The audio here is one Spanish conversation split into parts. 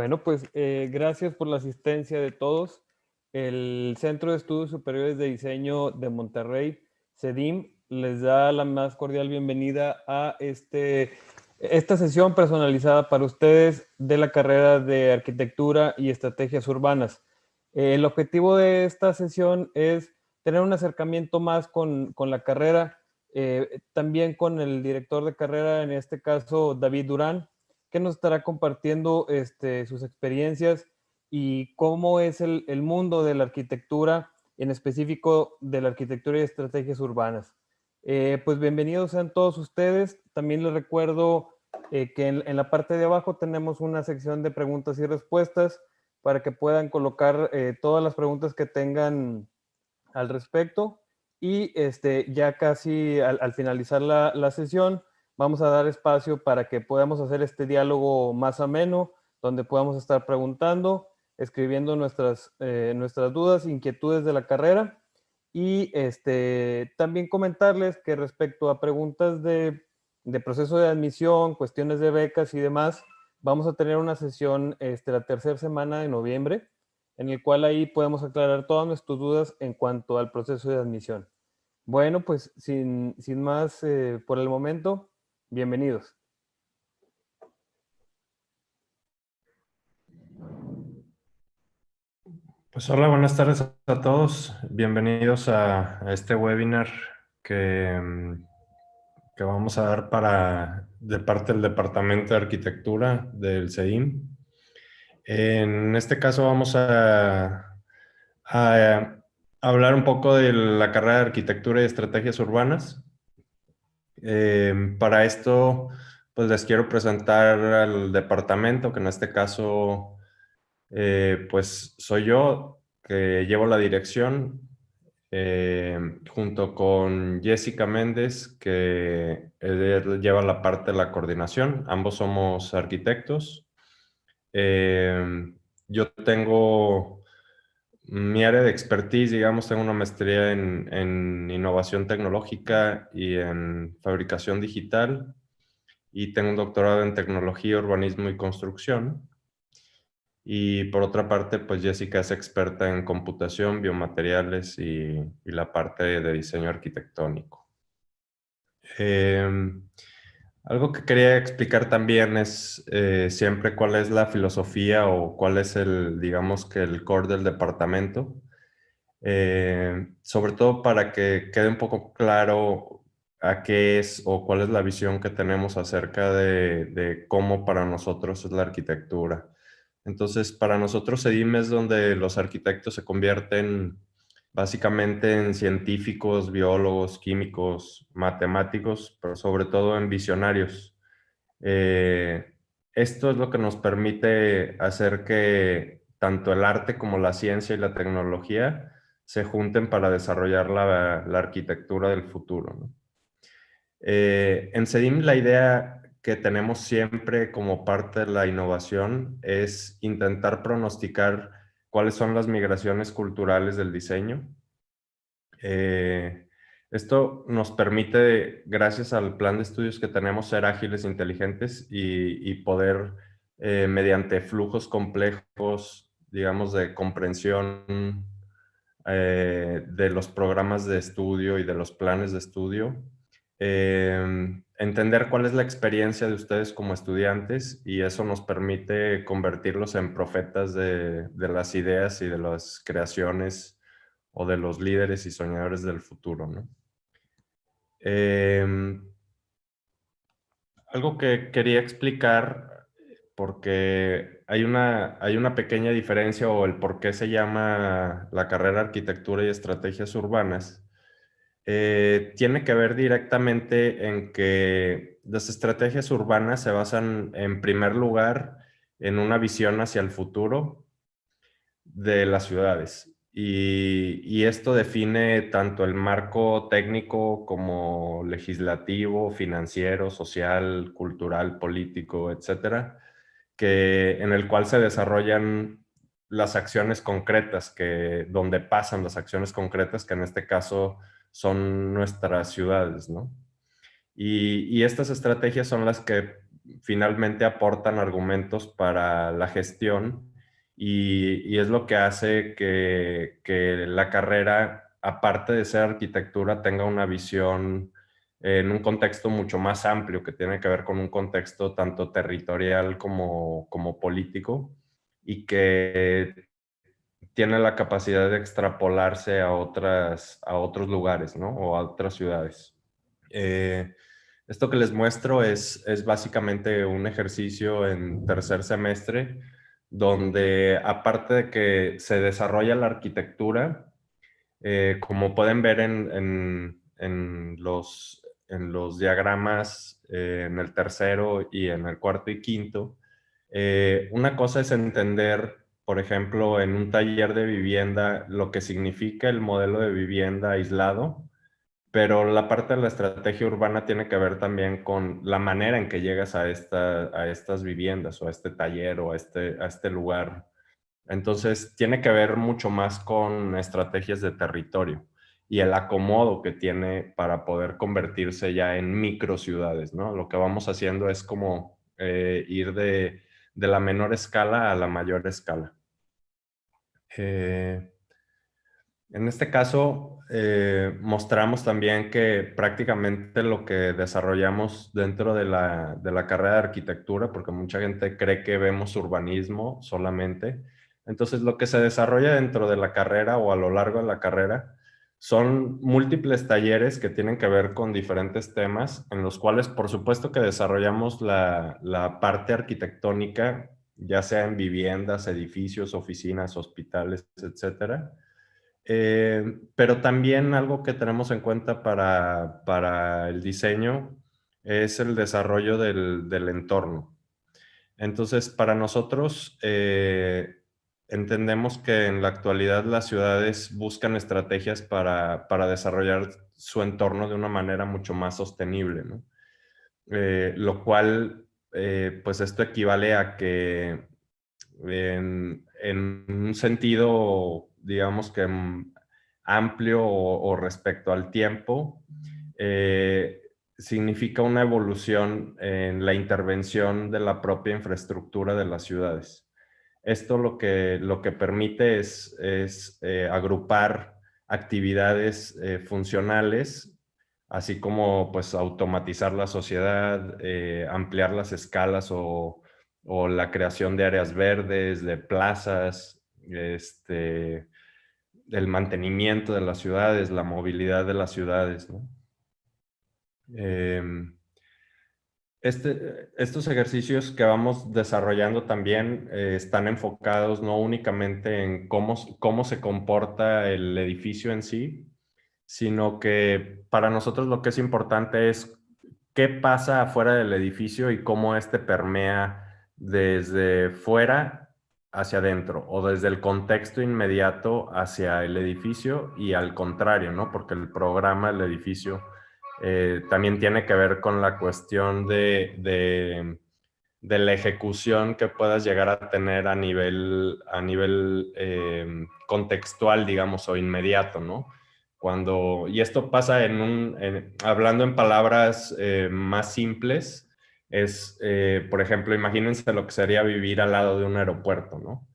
Bueno, pues gracias por la asistencia de todos. El Centro de Estudios Superiores de Diseño de Monterrey, CEDIM, les da la más cordial bienvenida a esta sesión personalizada para ustedes de la carrera de Arquitectura y Estrategias Urbanas. El objetivo de esta sesión es tener un acercamiento más con la carrera, también con el director de carrera, en este caso David Durán, que nos estará compartiendo sus experiencias y cómo es el mundo de la arquitectura, en específico de la arquitectura y estrategias urbanas. Pues bienvenidos sean todos ustedes. También les recuerdo que en la parte de abajo tenemos una sección de preguntas y respuestas para que puedan colocar todas las preguntas que tengan al respecto. Y ya casi al finalizar la sesión, vamos a dar espacio para que podamos hacer este diálogo más ameno, donde podamos estar preguntando, escribiendo nuestras dudas, inquietudes de la carrera. Y también comentarles que respecto a preguntas de proceso de admisión, cuestiones de becas y demás, vamos a tener una sesión la tercera semana de noviembre, en el cual ahí podemos aclarar todas nuestras dudas en cuanto al proceso de admisión. Bueno, pues sin más por el momento, bienvenidos. Pues hola, buenas tardes a todos. Bienvenidos a este webinar que vamos a dar de parte del Departamento de Arquitectura del CEDIM. En este caso vamos a hablar un poco de la carrera de Arquitectura y Estrategias Urbanas. Para esto, pues les quiero presentar al departamento, que en este caso, pues soy yo, que llevo la dirección, junto con Jessica Méndez, que él lleva la parte de la coordinación. Ambos somos arquitectos. Yo tengo mi área de expertise, digamos, tengo una maestría en innovación tecnológica y en fabricación digital, y tengo un doctorado en tecnología, urbanismo y construcción. Y por otra parte, pues Jessica es experta en computación, biomateriales y la parte de diseño arquitectónico. Algo que quería explicar también es siempre cuál es la filosofía o cuál es digamos que el core del departamento. Sobre todo para que quede un poco claro a qué es o cuál es la visión que tenemos acerca de cómo para nosotros es la arquitectura. Entonces, para nosotros CEDIM es donde los arquitectos se convierten básicamente en científicos, biólogos, químicos, matemáticos, pero sobre todo en visionarios. Eh, Esto es lo que nos permite hacer que tanto el arte como la ciencia y la tecnología se junten para desarrollar la arquitectura del futuro, ¿no? En CEDIM la idea que tenemos siempre como parte de la innovación es intentar pronosticar cuáles son las migraciones culturales del diseño. Esto nos permite, gracias al plan de estudios que tenemos, ser ágiles, inteligentes y poder, mediante flujos complejos, digamos, de comprensión de los programas de estudio y de los planes de estudio, entender cuál es la experiencia de ustedes como estudiantes, y eso nos permite convertirlos en profetas de las ideas y de las creaciones o de los líderes y soñadores del futuro, ¿no? Algo que quería explicar, porque hay una pequeña diferencia o el por qué se llama la carrera Arquitectura y Estrategias Urbanas, tiene que ver directamente en que las estrategias urbanas se basan en primer lugar en una visión hacia el futuro de las ciudades. Y esto define tanto el marco técnico como legislativo, financiero, social, cultural, político, etcétera, en el cual se desarrollan las acciones concretas, donde pasan las acciones concretas, que en este caso son nuestras ciudades, ¿no? Y estas estrategias son las que finalmente aportan argumentos para la gestión y es lo que hace que la carrera, aparte de ser arquitectura, tenga una visión en un contexto mucho más amplio que tiene que ver con un contexto tanto territorial como político y que tiene la capacidad de extrapolarse a otros lugares, ¿no? O a otras ciudades. Esto que les muestro es básicamente un ejercicio en tercer semestre, donde aparte de que se desarrolla la arquitectura, como pueden ver en los diagramas en el tercero y en el cuarto y quinto, una cosa es entender, por ejemplo, en un taller de vivienda, lo que significa el modelo de vivienda aislado, pero la parte de la estrategia urbana tiene que ver también con la manera en que llegas a estas viviendas o a este taller o a este lugar. Entonces, tiene que ver mucho más con estrategias de territorio y el acomodo que tiene para poder convertirse ya en microciudades, ¿no? Lo que vamos haciendo es como ir de la menor escala a la mayor escala. Eh, en este caso, mostramos también que prácticamente lo que desarrollamos dentro de la carrera de arquitectura, porque mucha gente cree que vemos urbanismo solamente. Entonces, lo que se desarrolla dentro de la carrera o a lo largo de la carrera son múltiples talleres que tienen que ver con diferentes temas, en los cuales, por supuesto, que desarrollamos la parte arquitectónica, ya sea en viviendas, edificios, oficinas, hospitales, etcétera. Pero también algo que tenemos en cuenta para el diseño es el desarrollo del entorno. Entonces, para nosotros, entendemos que en la actualidad las ciudades buscan estrategias para desarrollar su entorno de una manera mucho más sostenible, ¿no? Lo cual, pues esto equivale a que en un sentido, digamos que amplio o respecto al tiempo, significa una evolución en la intervención de la propia infraestructura de las ciudades. Esto lo que permite es agrupar actividades funcionales, así como pues automatizar la sociedad, ampliar las escalas o la creación de áreas verdes, de plazas, el mantenimiento de las ciudades, la movilidad de las ciudades, ¿no? Estos ejercicios que vamos desarrollando también están enfocados no únicamente en cómo se comporta el edificio en sí, sino que para nosotros lo que es importante es qué pasa afuera del edificio y cómo este permea desde fuera hacia adentro o desde el contexto inmediato hacia el edificio y al contrario, ¿no? Porque el programa, el edificio, también tiene que ver con la cuestión de la ejecución que puedas llegar a tener a nivel contextual, digamos, o inmediato, ¿no? Y esto pasa hablando en palabras más simples, por ejemplo, imagínense lo que sería vivir al lado de un aeropuerto, ¿no?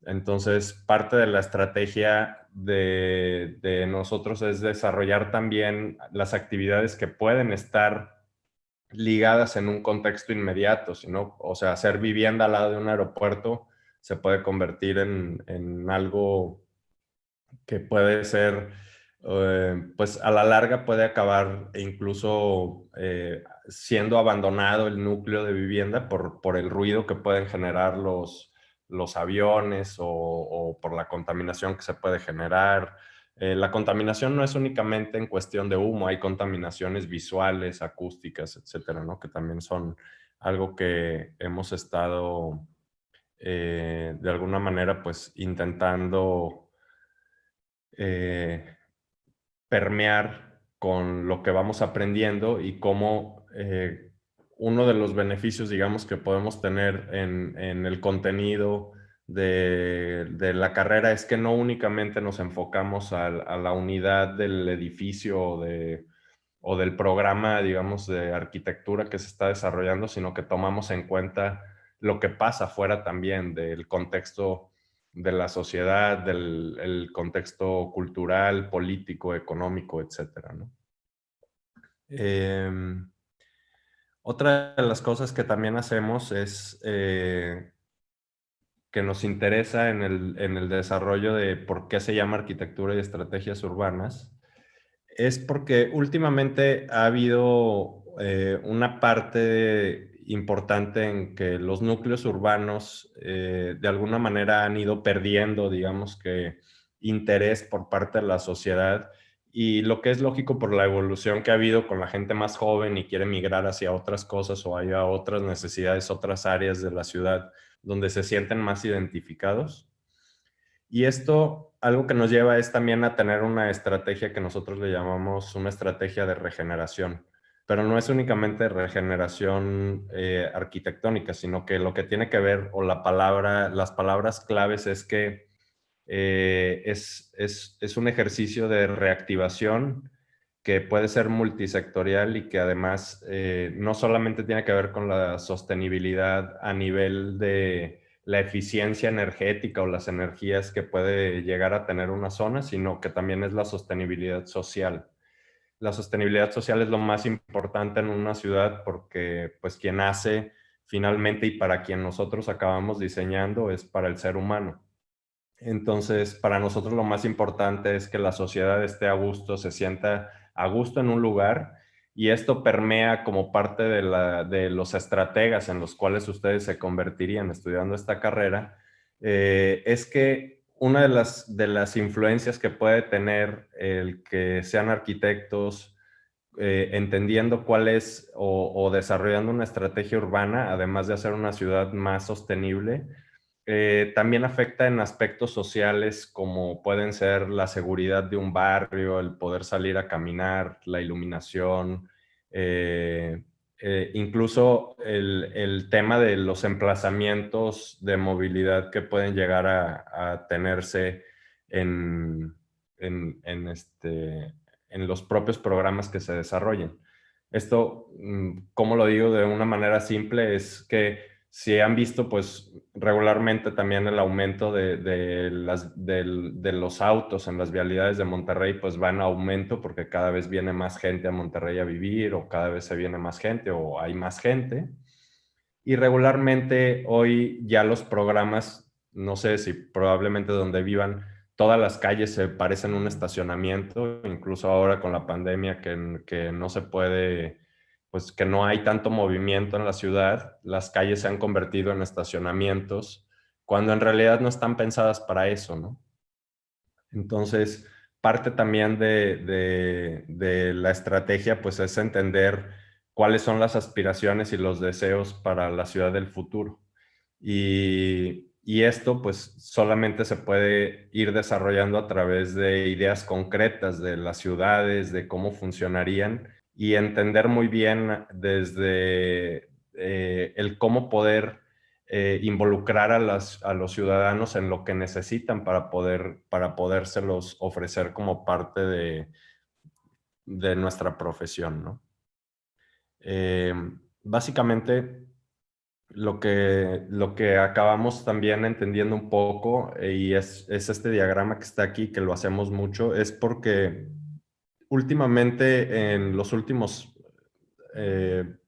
Entonces, parte de la estrategia de nosotros es desarrollar también las actividades que pueden estar ligadas en un contexto inmediato, sino, o sea, hacer vivienda al lado de un aeropuerto se puede convertir en algo que puede ser, pues a la larga puede acabar incluso siendo abandonado el núcleo de vivienda por el ruido que pueden generar los aviones o por la contaminación que se puede generar. La contaminación no es únicamente en cuestión de humo, hay contaminaciones visuales, acústicas, etcétera, ¿no? Que también son algo que hemos estado de alguna manera pues intentando eh, permear con lo que vamos aprendiendo y cómo uno de los beneficios, digamos, que podemos tener en el contenido de la carrera es que no únicamente nos enfocamos a la unidad del edificio o del programa, digamos, de arquitectura que se está desarrollando, sino que tomamos en cuenta lo que pasa afuera también, del contexto de la sociedad, del el contexto cultural, político, económico, etcétera, ¿no? Otra de las cosas que también hacemos es que nos interesa en el desarrollo de por qué se llama arquitectura y estrategias urbanas, es porque últimamente ha habido una parte importante en que los núcleos urbanos de alguna manera han ido perdiendo, digamos que, interés por parte de la sociedad, y lo que es lógico por la evolución que ha habido con la gente más joven y quiere migrar hacia otras cosas o hacia otras necesidades, otras áreas de la ciudad donde se sienten más identificados. Y esto, algo que nos lleva es también a tener una estrategia que nosotros le llamamos una estrategia de regeneración, pero no es únicamente regeneración arquitectónica, sino que lo que tiene que ver, o las palabras claves es que es un ejercicio de reactivación que puede ser multisectorial y que además no solamente tiene que ver con la sostenibilidad a nivel de la eficiencia energética o las energías que puede llegar a tener una zona, sino que también es la sostenibilidad social. La sostenibilidad social es lo más importante en una ciudad porque pues quien hace finalmente y para quien nosotros acabamos diseñando es para el ser humano. Entonces, para nosotros lo más importante es que la sociedad esté a gusto, se sienta a gusto en un lugar, y esto permea como parte de los estrategas en los cuales ustedes se convertirían estudiando esta carrera. Es que una de las influencias que puede tener el que sean arquitectos, entendiendo cuál es o desarrollando una estrategia urbana, además de hacer una ciudad más sostenible, también afecta en aspectos sociales como pueden ser la seguridad de un barrio, el poder salir a caminar, la iluminación, eh, incluso el tema de los emplazamientos de movilidad que pueden llegar a tenerse en, en los propios programas que se desarrollen. Esto, ¿cómo lo digo de una manera simple? Es que si han visto, pues regularmente también el aumento de los autos en las vialidades de Monterrey, pues va en aumento porque cada vez viene más gente a Monterrey a vivir, o cada vez se viene más gente o hay más gente. Y regularmente hoy ya los programas, no sé si probablemente donde vivan, todas las calles se parecen un estacionamiento, incluso ahora con la pandemia que no se puede, pues que no hay tanto movimiento en la ciudad, las calles se han convertido en estacionamientos, cuando en realidad no están pensadas para eso, ¿no? Entonces, parte también de la estrategia, pues es entender cuáles son las aspiraciones y los deseos para la ciudad del futuro. Y esto, pues, solamente se puede ir desarrollando a través de ideas concretas de las ciudades, de cómo funcionarían, y entender muy bien desde el cómo poder involucrar a los ciudadanos en lo que necesitan para podérselos ofrecer como parte de nuestra profesión, ¿no? Eh, Básicamente, lo que acabamos también entendiendo un poco, y es este diagrama que está aquí, que lo hacemos mucho, es porque últimamente en los últimos,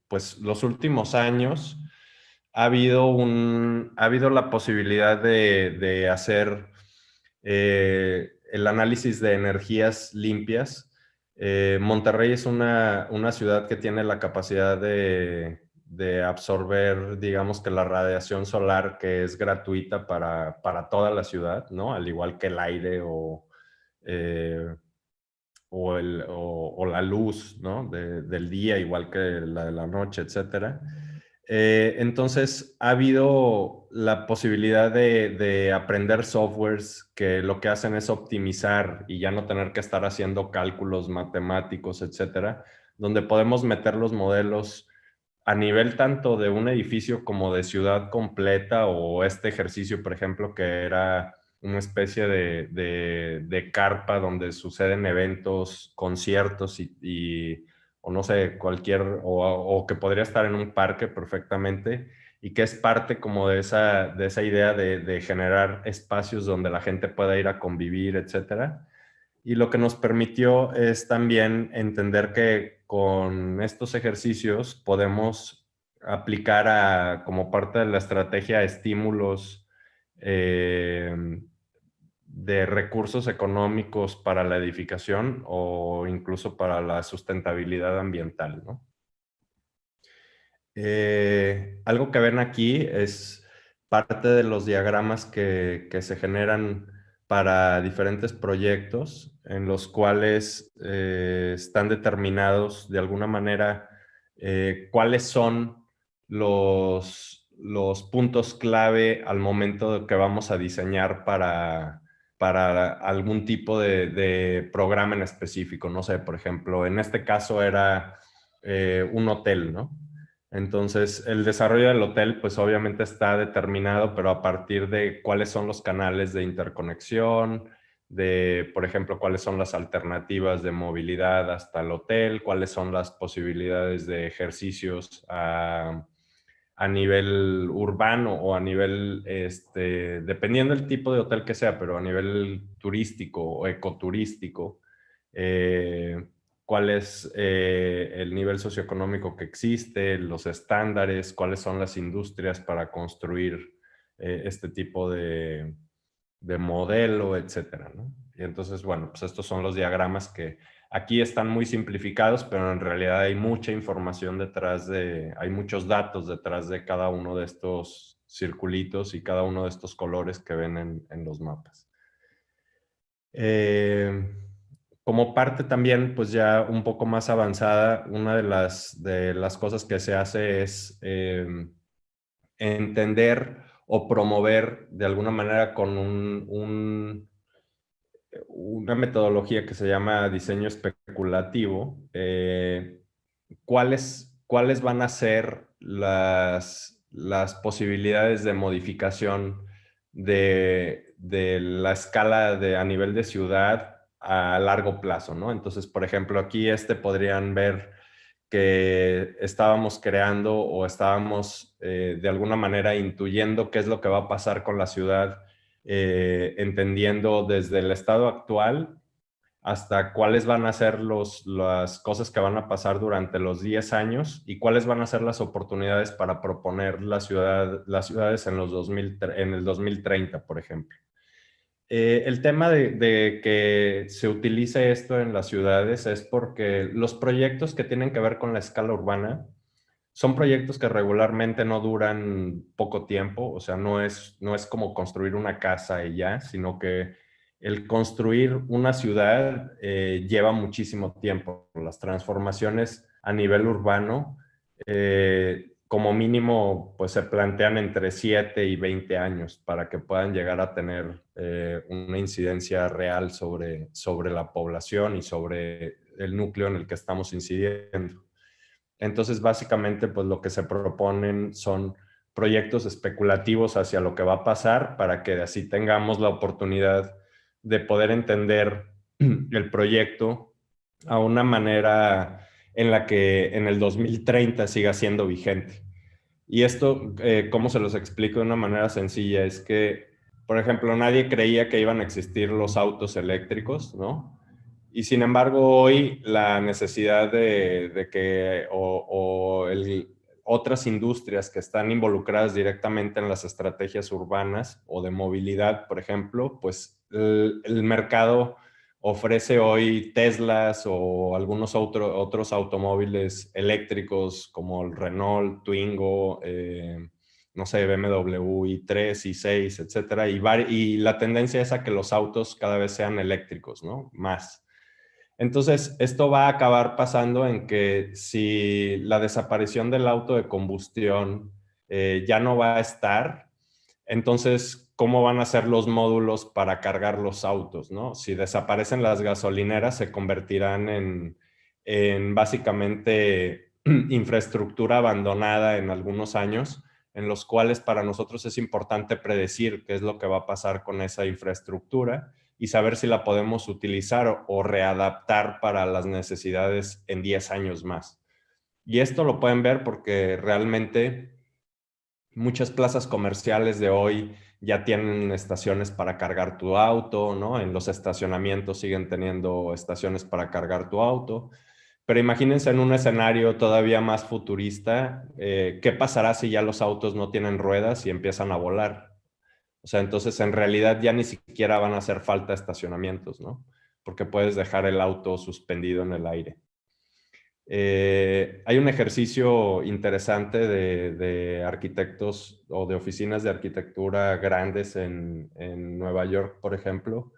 pues los últimos años, ha habido la posibilidad de hacer el análisis de energías limpias. Monterrey es una ciudad que tiene la capacidad de absorber, digamos que la radiación solar, que es gratuita para toda la ciudad, ¿no? Al igual que el aire eh, o la luz, ¿no? Del día, igual que la de la noche, etcétera. Entonces, ha habido la posibilidad de aprender softwares que lo que hacen es optimizar y ya no tener que estar haciendo cálculos matemáticos, etcétera, donde podemos meter los modelos a nivel tanto de un edificio como de ciudad completa, o este ejercicio, por ejemplo, que era una especie de carpa donde suceden eventos, conciertos y o no sé, o que podría estar en un parque perfectamente, y que es parte como de esa idea de generar espacios donde la gente pueda ir a convivir, etcétera. Y lo que nos permitió es también entender que con estos ejercicios podemos aplicar como parte de la estrategia estímulos eh, de recursos económicos para la edificación o incluso para la sustentabilidad ambiental, ¿no? Algo que ven aquí es parte de los diagramas que se generan para diferentes proyectos en los cuales están determinados de alguna manera cuáles son los puntos clave al momento de que vamos a diseñar para algún tipo de programa en específico. No sé, por ejemplo, en este caso era un hotel, ¿no? Entonces, el desarrollo del hotel, pues obviamente está determinado, pero a partir de cuáles son los canales de interconexión, de, por ejemplo, cuáles son las alternativas de movilidad hasta el hotel, cuáles son las posibilidades de ejercicios a nivel urbano o a nivel, dependiendo del tipo de hotel que sea, pero a nivel turístico o ecoturístico. Cuál es el nivel socioeconómico que existe, los estándares, cuáles son las industrias para construir este tipo de modelo, etcétera, ¿no? Y entonces, bueno, pues estos son los diagramas que aquí están muy simplificados, pero en realidad hay mucha información detrás hay muchos datos detrás de cada uno de estos circulitos y cada uno de estos colores que ven en los mapas. Como parte también, pues ya un poco más avanzada, una de las cosas que se hace es entender o promover de alguna manera con una metodología que se llama diseño especulativo, cuáles van a ser las posibilidades de modificación de la escala a nivel de ciudad a largo plazo, ¿no? Entonces, por ejemplo, aquí podrían ver que estábamos creando o estábamos de alguna manera intuyendo qué es lo que va a pasar con la ciudad, entendiendo desde el estado actual hasta cuáles van a ser las cosas que van a pasar durante los 10 años y cuáles van a ser las oportunidades para proponer las ciudades en el 2030, por ejemplo. El tema de que se utilice esto en las ciudades es porque los proyectos que tienen que ver con la escala urbana son proyectos que regularmente no duran poco tiempo, o sea, no es como construir una casa y ya, sino que el construir una ciudad lleva muchísimo tiempo. Las transformaciones a nivel urbano, como mínimo, pues se plantean entre 7 y 20 años para que puedan llegar a tener una incidencia real sobre la población y sobre el núcleo en el que estamos incidiendo. Entonces, básicamente, pues lo que se proponen son proyectos especulativos hacia lo que va a pasar para que así tengamos la oportunidad de poder entender el proyecto a una manera en la que en el 2030 siga siendo vigente. Y esto, ¿cómo se los explico de una manera sencilla? Es que, por ejemplo, nadie creía que iban a existir los autos eléctricos, ¿no? Y sin embargo, hoy la necesidad de que otras industrias que están involucradas directamente en las estrategias urbanas o de movilidad, por ejemplo, pues el mercado ofrece hoy Teslas o algunos otros automóviles eléctricos como el Renault, Twingo, no sé, BMW i3, i6, etcétera. Y la tendencia es a que los autos cada vez sean eléctricos, ¿no? Más. Entonces, esto va a acabar pasando en que si la desaparición del auto de combustión ya no va a estar, entonces, ¿cómo van a ser los módulos para cargar los autos, ¿no? Si desaparecen las gasolineras, se convertirán en básicamente infraestructura abandonada en algunos años, en los cuales para nosotros es importante predecir qué es lo que va a pasar con esa infraestructura y saber si la podemos utilizar o readaptar para las necesidades en 10 años más. Y esto lo pueden ver porque realmente muchas plazas comerciales de hoy ya tienen estaciones para cargar tu auto, ¿no? En los estacionamientos siguen teniendo estaciones para cargar tu auto. Pero imagínense en un escenario todavía más futurista, ¿qué pasará si ya los autos no tienen ruedas y empiezan a volar? O sea, entonces en realidad ya ni siquiera van a hacer falta estacionamientos, ¿no? Porque puedes dejar el auto suspendido en el aire. Hay un ejercicio interesante de arquitectos o de oficinas de arquitectura grandes en Nueva York, por ejemplo,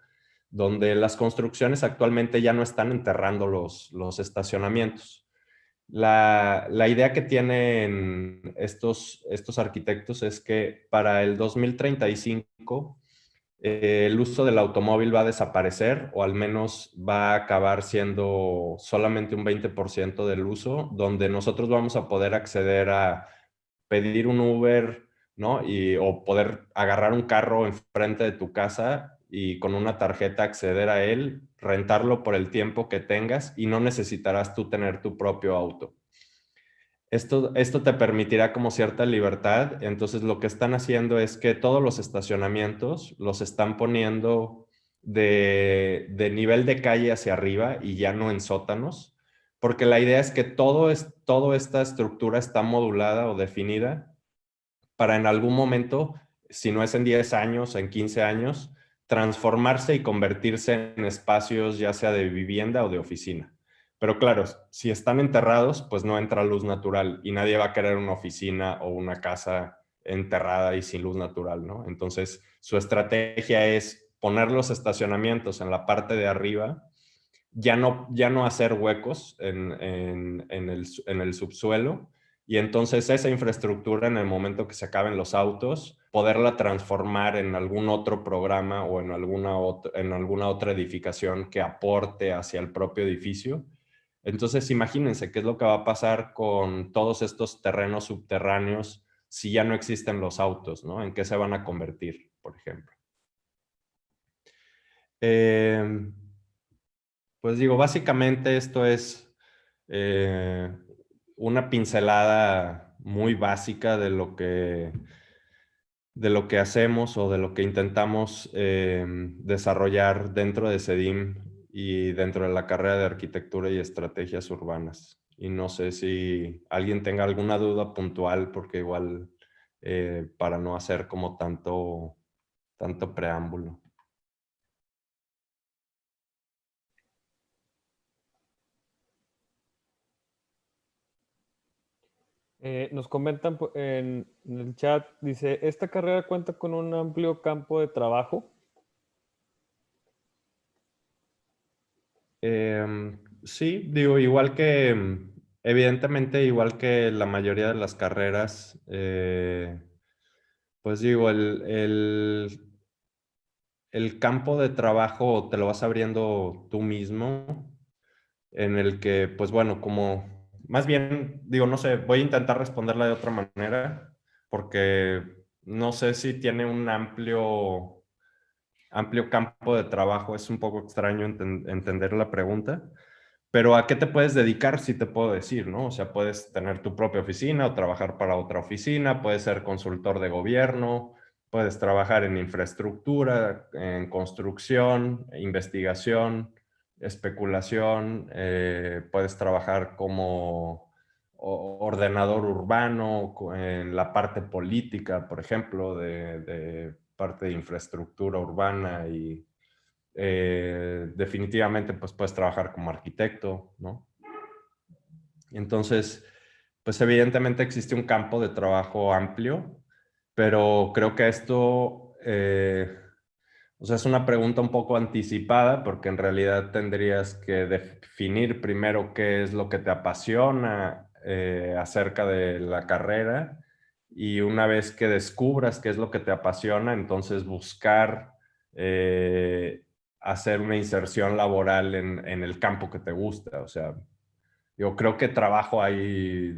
donde las construcciones actualmente ya no están enterrando los estacionamientos. La idea que tienen estos arquitectos es que para el 2035 el uso del automóvil va a desaparecer o al menos va a acabar siendo solamente un 20% del uso, donde nosotros vamos a poder acceder a pedir un Uber, ¿no? O poder agarrar un carro enfrente de tu casa y con una tarjeta acceder a él, rentarlo por el tiempo que tengas y no necesitarás tú tener tu propio auto. Esto te permitirá como cierta libertad. Entonces lo que están haciendo es que todos los estacionamientos los están poniendo de nivel de calle hacia arriba y ya no en sótanos, porque la idea es que toda esta estructura está modulada o definida para en algún momento, si no es en 10 años, en 15 años, transformarse y convertirse en espacios ya sea de vivienda o de oficina. Pero claro, si están enterrados, pues no entra luz natural y nadie va a querer una oficina o una casa enterrada y sin luz natural, ¿no? Entonces, su estrategia es poner los estacionamientos en la parte de arriba, ya no hacer huecos en el subsuelo, y entonces esa infraestructura, en el momento que se acaben los autos, poderla transformar en algún otro programa o en alguna otra edificación que aporte hacia el propio edificio. Entonces imagínense qué es lo que va a pasar con todos estos terrenos subterráneos si ya no existen los autos, ¿no? ¿En qué se van a convertir, por ejemplo? Pues digo, básicamente esto es eh, una pincelada muy básica de lo que hacemos o de lo que intentamos desarrollar dentro de CEDIM y dentro de la carrera de arquitectura y estrategias urbanas. Y no sé si alguien tenga alguna duda puntual, porque igual para no hacer como tanto preámbulo. Nos comentan en el chat, dice, ¿esta carrera cuenta con un amplio campo de trabajo? Sí, digo, evidentemente, igual que la mayoría de las carreras, pues digo, el campo de trabajo te lo vas abriendo tú mismo, en el que, pues bueno, más bien, digo, no sé, voy a intentar responderla de otra manera, porque no sé si tiene un amplio campo de trabajo, es un poco extraño entender la pregunta. Pero ¿a qué te puedes dedicar? Sí te puedo decir, ¿no? O sea, puedes tener tu propia oficina o trabajar para otra oficina, puedes ser consultor de gobierno, puedes trabajar en infraestructura, en construcción, investigación, especulación, puedes trabajar como ordenador urbano, en la parte política, por ejemplo, de parte de infraestructura urbana y definitivamente pues puedes trabajar como arquitecto, ¿no? Entonces, pues evidentemente existe un campo de trabajo amplio, pero creo que esto, o sea, es una pregunta un poco anticipada porque en realidad tendrías que definir primero qué es lo que te apasiona acerca de la carrera, y una vez que descubras qué es lo que te apasiona, entonces buscar hacer una inserción laboral en el campo que te gusta. O sea, yo creo que trabajo hay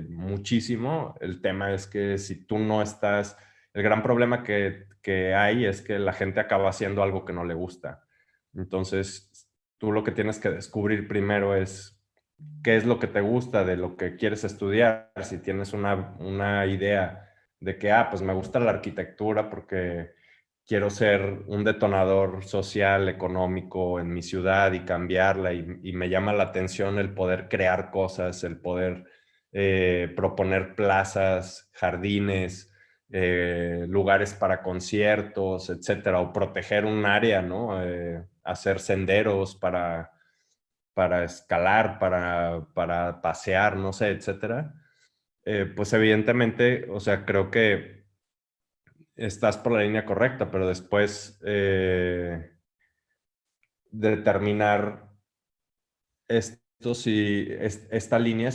muchísimo. El tema es que si tú no estás, el gran problema que hay es que la gente acaba haciendo algo que no le gusta. Entonces, tú lo que tienes que descubrir primero es qué es lo que te gusta de lo que quieres estudiar. Si tienes una idea de que, pues me gusta la arquitectura porque quiero ser un detonador social, económico en mi ciudad y cambiarla, y me llama la atención el poder crear cosas, el poder proponer plazas, jardines, lugares para conciertos, etcétera, o proteger un área, ¿no? Hacer senderos para escalar, para pasear, no sé, etcétera. Pues evidentemente, o sea, creo que estás por la línea correcta, pero después determinar esta línea,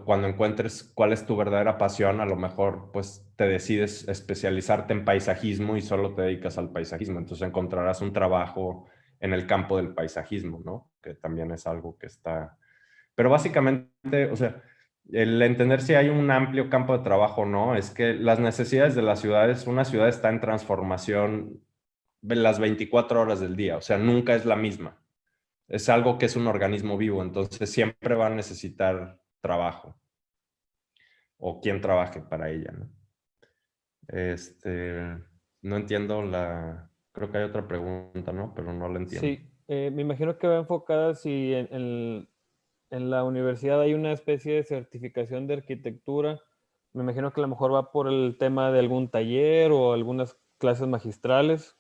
cuando encuentres cuál es tu verdadera pasión, a lo mejor pues te decides especializarte en paisajismo y solo te dedicas al paisajismo. Entonces encontrarás un trabajo en el campo del paisajismo, ¿no? Que también es algo que está... Pero básicamente, o sea, el entender si hay un amplio campo de trabajo o no, es que las necesidades de las ciudades, una ciudad está en transformación las 24 horas del día, o sea, nunca es la misma. Es algo que es un organismo vivo, entonces siempre va a necesitar trabajo o quien trabaje para ella, ¿no? No entiendo creo que hay otra pregunta, ¿no? Pero no la entiendo. Sí, me imagino que va enfocada si en la universidad hay una especie de certificación de arquitectura. Me imagino que a lo mejor va por el tema de algún taller o algunas clases magistrales.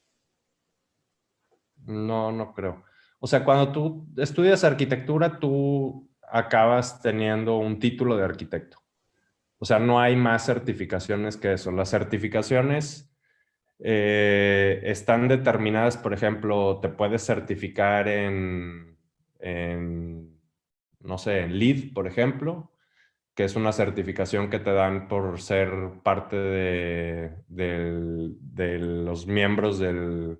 No, no creo. O sea, cuando tú estudias arquitectura, tú acabas teniendo un título de arquitecto. O sea, no hay más certificaciones que eso. Las certificaciones están determinadas, por ejemplo, te puedes certificar no sé, en LEED, por ejemplo, que es una certificación que te dan por ser parte de los miembros del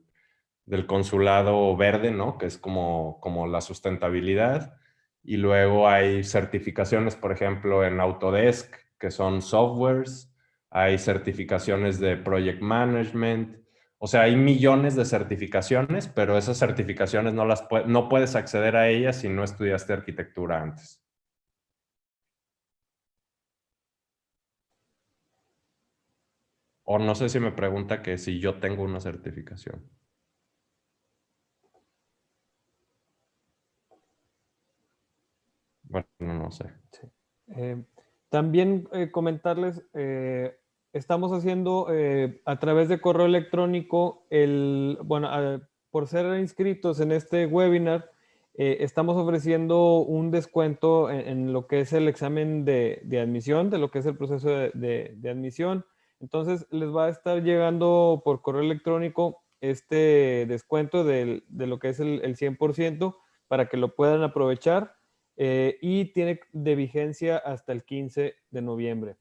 consulado verde, ¿no? Que es como la sustentabilidad. Y luego hay certificaciones, por ejemplo, en Autodesk, que son softwares. Hay certificaciones de project management. O sea, hay millones de certificaciones, pero esas certificaciones no puedes acceder a ellas si no estudiaste arquitectura antes. O no sé si me pregunta que si yo tengo una certificación. Bueno, no sé. Sí. También comentarles, estamos haciendo a través de correo electrónico, bueno, por ser inscritos en este webinar, estamos ofreciendo un descuento en lo que es el examen de admisión, de lo que es el proceso de admisión. Entonces, les va a estar llegando por correo electrónico este descuento de lo que es el 100% para que lo puedan aprovechar. Y tiene de vigencia hasta el 15 de noviembre.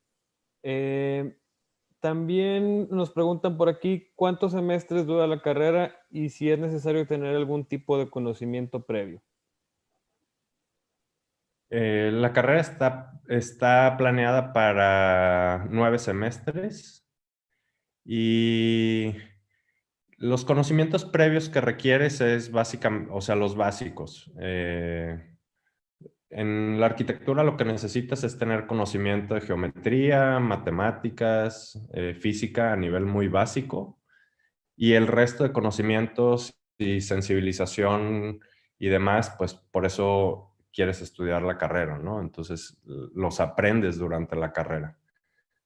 También nos preguntan por aquí cuántos semestres dura la carrera y si es necesario tener algún tipo de conocimiento previo. La carrera está planeada para 9 semestres y los conocimientos previos que requieres es básicamente, o sea, los básicos. En la arquitectura lo que necesitas es tener conocimiento de geometría, matemáticas, física a nivel muy básico, y el resto de conocimientos y sensibilización y demás, pues por eso quieres estudiar la carrera, ¿no? Entonces los aprendes durante la carrera.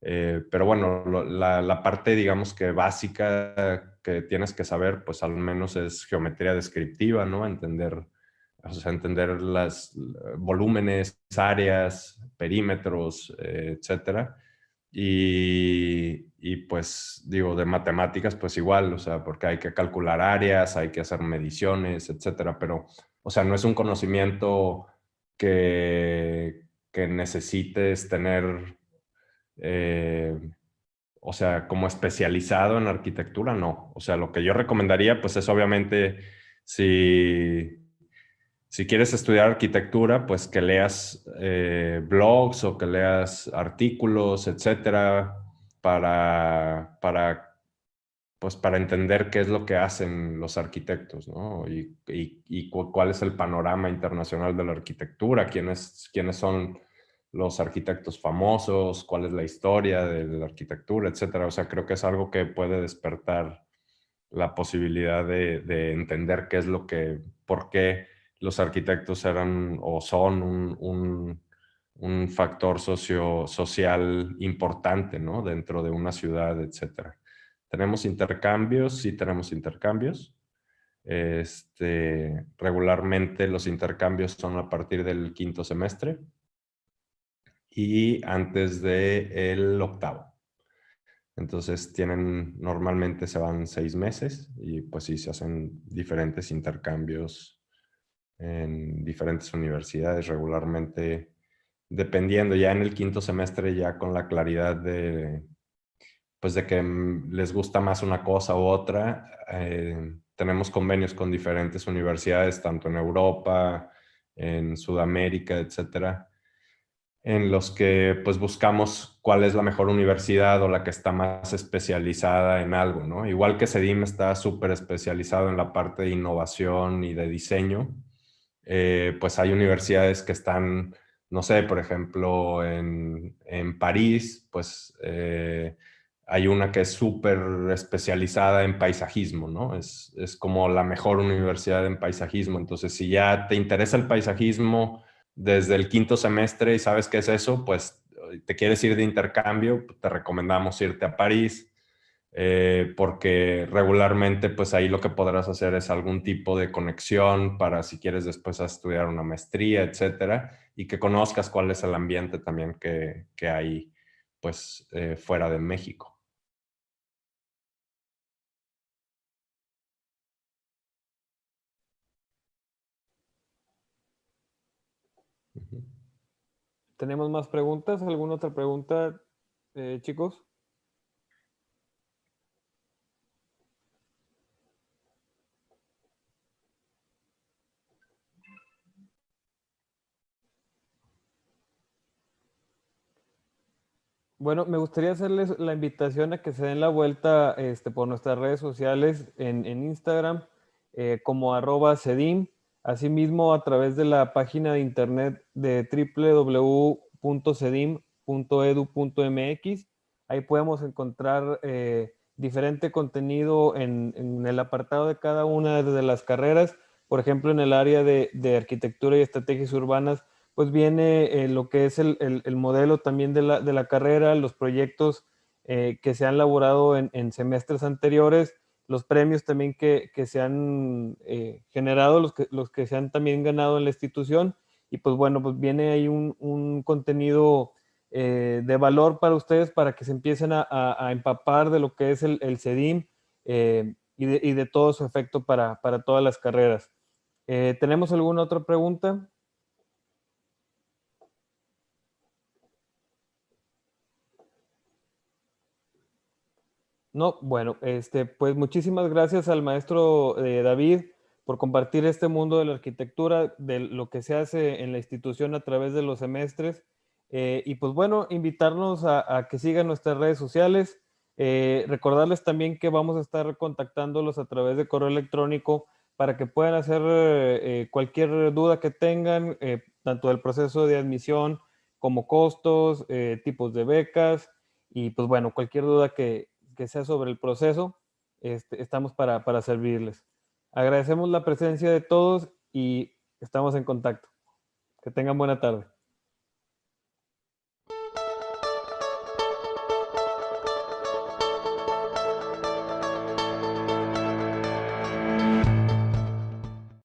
Pero bueno, la parte, digamos que básica que tienes que saber, pues al menos es geometría descriptiva, ¿no? Entender las volúmenes, áreas, perímetros, etcétera. Y pues digo, de matemáticas, pues igual, o sea, porque hay que calcular áreas, hay que hacer mediciones, etcétera. Pero, o sea, no es un conocimiento que necesites tener o sea, como especializado en arquitectura, no. O sea, lo que yo recomendaría, pues es obviamente, si quieres estudiar arquitectura, pues que leas blogs o que leas artículos, etcétera, para pues para entender qué es lo que hacen los arquitectos, ¿no? Y cuál es el panorama internacional de la arquitectura, quiénes son los arquitectos famosos, cuál es la historia de la arquitectura, etcétera. O sea, creo que es algo que puede despertar la posibilidad de entender qué es lo que, por qué los arquitectos eran o son un factor social importante, ¿no? Dentro de una ciudad, etcétera. ¿Tenemos intercambios? Sí, tenemos intercambios. Regularmente los intercambios son a partir del quinto semestre y antes del octavo. Entonces normalmente se van 6 meses y pues sí, se hacen diferentes intercambios en diferentes universidades regularmente, dependiendo ya en el quinto semestre ya con la claridad pues de que les gusta más una cosa u otra. Tenemos convenios con diferentes universidades, tanto en Europa, en Sudamérica, etcétera, en los que pues buscamos cuál es la mejor universidad o la que está más especializada en algo, ¿no? Igual que CEDIM está súper especializado en la parte de innovación y de diseño, pues hay universidades que están, no sé, por ejemplo, en París, pues hay una que es súper especializada en paisajismo, ¿no? Es como la mejor universidad en paisajismo. Entonces, si ya te interesa el paisajismo desde el quinto semestre y sabes qué es eso, pues te quieres ir de intercambio, te recomendamos irte a París, porque regularmente pues ahí lo que podrás hacer es algún tipo de conexión para si quieres después estudiar una maestría, etcétera, y que conozcas cuál es el ambiente también que hay pues fuera de México. Ujú. ¿Tenemos más preguntas? ¿Alguna otra pregunta, chicos? Bueno, me gustaría hacerles la invitación a que se den la vuelta por nuestras redes sociales en Instagram como @cedim, asimismo a través de la página de internet de www.cedim.edu.mx. Ahí podemos encontrar diferente contenido en el apartado de cada una de las carreras. Por ejemplo, en el área de arquitectura y estrategias urbanas, pues viene lo que es el modelo también de la carrera, los proyectos que se han elaborado en semestres anteriores, los premios también que se han generado, los que se han también ganado en la institución. Y pues bueno, pues viene ahí un contenido de valor para ustedes para que se empiecen a empapar de lo que es el CEDIM y de todo su efecto para todas las carreras. ¿Tenemos alguna otra pregunta? No, bueno, pues muchísimas gracias al maestro David por compartir este mundo de la arquitectura, de lo que se hace en la institución a través de los semestres. Y pues bueno, invitarnos a que sigan nuestras redes sociales. Recordarles también que vamos a estar contactándolos a través de correo electrónico para que puedan hacer cualquier duda que tengan, tanto del proceso de admisión como costos, tipos de becas y pues bueno, cualquier duda que sea sobre el proceso, estamos para servirles. Agradecemos la presencia de todos y estamos en contacto. Que tengan buena tarde.